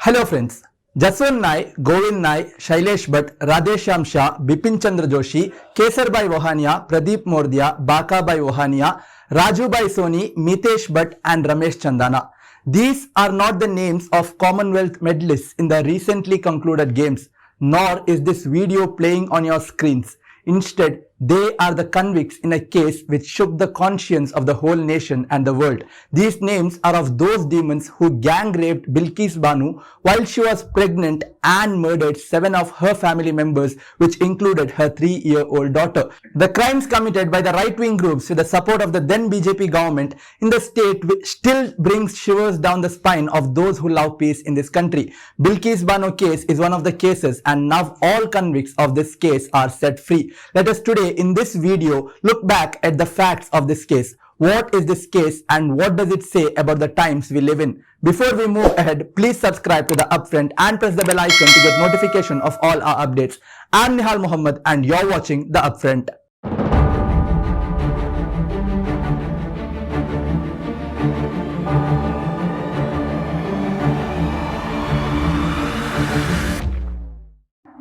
Hello friends, Jaswant Nai, Govind Nai, Shailesh Bhatt, Radheshyam Shah, Bipin Chandra Joshi, Kesarbai Vohania, Pradeep Mordia, Bakabai Vohania, Rajubai Soni, Mitesh Bhatt and Ramesh Chandana. These are not the names of Commonwealth medalists in the recently concluded games, nor is this video playing on your screens. Instead, they are the convicts in a case which shook the conscience of the whole nation and the world. These names are of those demons who gang raped Bilkis Banu while she was pregnant and murdered 7 of her family members, which included her 3-year-old daughter. The crimes committed by the right-wing groups with the support of the then BJP government in the state still brings shivers down the spine of those who love peace in this country. Bilkis Bano case is one of the cases, and now all convicts of this case are set free. Let us today in this video look back at the facts of this case. What is this case and what does it say about the times we live in? Before we move ahead, please subscribe to the Upfront and press the bell icon to get notification of all our updates. I'm Nihal Muhammad and you're watching the Upfront.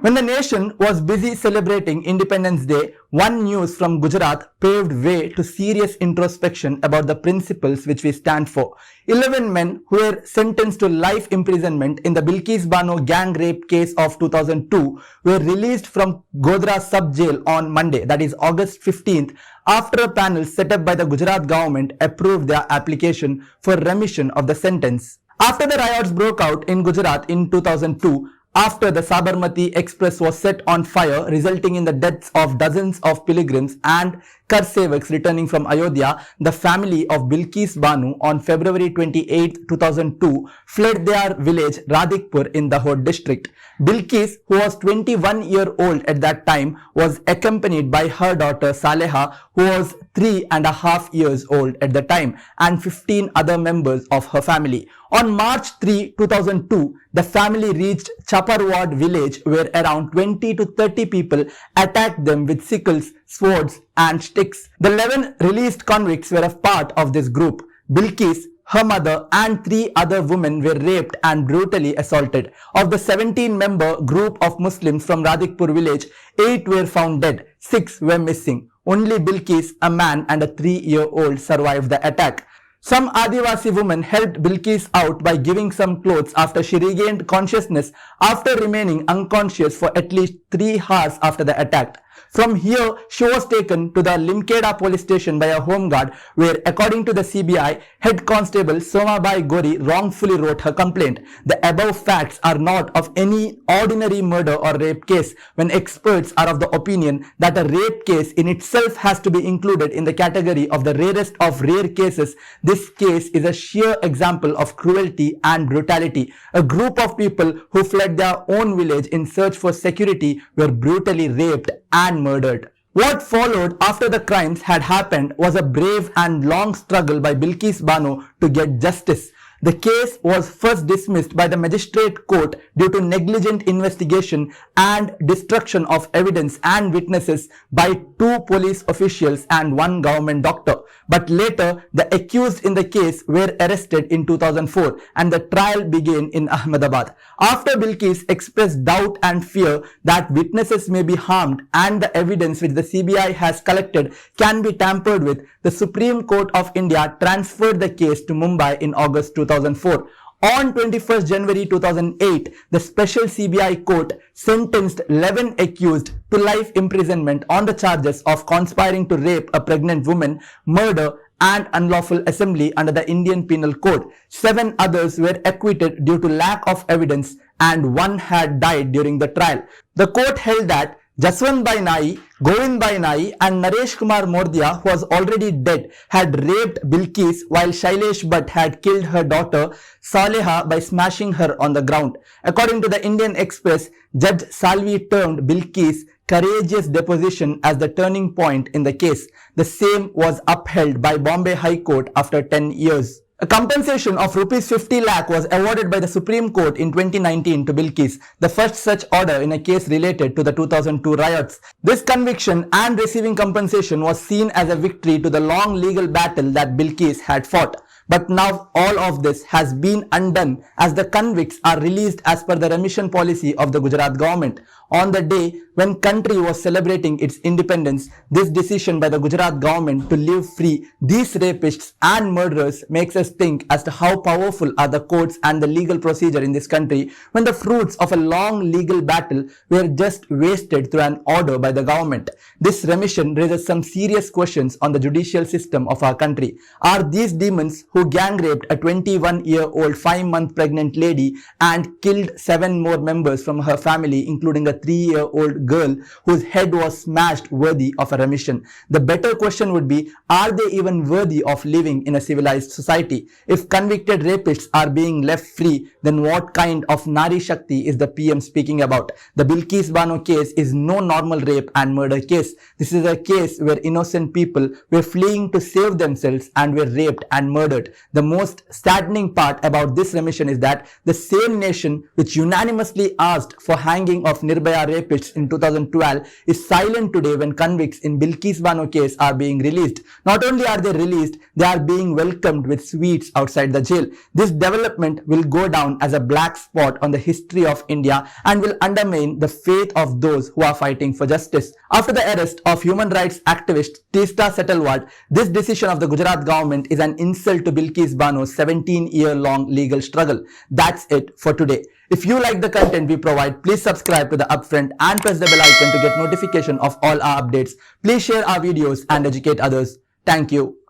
When the nation was busy celebrating Independence Day, one news from Gujarat paved way to serious introspection about the principles which we stand for. 11 men who were sentenced to life imprisonment in the Bilkis Bano gang rape case of 2002 were released from Godhra sub-jail on Monday, that is August 15th, after a panel set up by the Gujarat government approved their application for remission of the sentence. After the riots broke out in Gujarat in 2002, after the Sabarmati Express was set on fire, resulting in the deaths of dozens of pilgrims and Kar Sevaks returning from Ayodhya, the family of Bilkis Banu on February 28, 2002 fled their village Radhikpur in the Dahod district. Bilkis, who was 21-year-old at that time, was accompanied by her daughter Saleha, who was 3.5 years old at the time, and 15 other members of her family. On March 3, 2002, the family reached Chaparwad village where around 20 to 30 people attacked them with sickles, swords and sticks. The 11 released convicts were a part of this group. Bilkis, her mother and 3 other women were raped and brutally assaulted. Of the 17-member group of Muslims from Radhikpur village, 8 were found dead, 6 were missing. Only Bilkis, a man and a 3-year-old survived the attack. Some Adivasi women helped Bilkis out by giving some clothes after she regained consciousness after remaining unconscious for at least 3 hours after the attack. From here, she was taken to the Limkeda police station by a home guard where, according to the CBI, Head Constable Somabai Gori wrongfully wrote her complaint. The above facts are not of any ordinary murder or rape case, when experts are of the opinion that a rape case in itself has to be included in the category of the rarest of rare cases. This case is a sheer example of cruelty and brutality. A group of people who fled their own village in search for security were brutally raped and murdered. What followed after the crimes had happened was a brave and long struggle by Bilkis Bano to get justice. The case was first dismissed by the magistrate court due to negligent investigation and destruction of evidence and witnesses by 2 police officials and 1 government doctor. But later, the accused in the case were arrested in 2004 and the trial began in Ahmedabad. After Bilkis expressed doubt and fear that witnesses may be harmed and the evidence which the CBI has collected can be tampered with, the Supreme Court of India transferred the case to Mumbai in August 2004. On 21st January 2008, the special CBI court sentenced 11 accused to life imprisonment on the charges of conspiring to rape a pregnant woman, murder and unlawful assembly under the Indian Penal Code. 7 others were acquitted due to lack of evidence and 1 had died during the trial. The court held that Jaswant Nai, Govind Nai and Naresh Kumar Mordia, who was already dead, had raped Bilkis while Shailesh Bhatt had killed her daughter Saleha by smashing her on the ground. According to the Indian Express, Judge Salvi termed Bilkis' courageous deposition as the turning point in the case. The same was upheld by Bombay High Court after 10 years. A compensation of Rs 50 lakh was awarded by the Supreme Court in 2019 to Bilkis, the first such order in a case related to the 2002 riots. This conviction and receiving compensation was seen as a victory to the long legal battle that Bilkis had fought. But now all of this has been undone as the convicts are released as per the remission policy of the Gujarat government. On the day when country was celebrating its independence, this decision by the Gujarat government to leave free these rapists and murderers makes us think as to how powerful are the courts and the legal procedure in this country when the fruits of a long legal battle were just wasted through an order by the government. This remission raises some serious questions on the judicial system of our country. Are these demons who gang raped a 21-year-old 5-month pregnant lady and killed 7 more members from her family, including a 3-year-old girl whose head was smashed, worthy of a remission? The better question would be, are they even worthy of living in a civilized society? If convicted rapists are being left free, then what kind of Nari Shakti is the PM speaking about? The Bilkis Bano case is no normal rape and murder case. This is a case where innocent people were fleeing to save themselves and were raped and murdered. The most saddening part about this remission is that the same nation which unanimously asked for hanging of Nirbhaya rapists in 2012 is silent today when convicts in Bilkis Bano case are being released. Not only are they released, they are being welcomed with sweets outside the jail. This development will go down as a black spot on the history of India and will undermine the faith of those who are fighting for justice. After the arrest of human rights activist Tista Setalwat, this decision of the Gujarat government is an insult to Bilkis Bano's 17-year-long legal struggle. That's it for today. If you like the content we provide, please subscribe to the Upfront and press the bell icon to get notification of all our updates. Please share our videos and educate others. Thank you.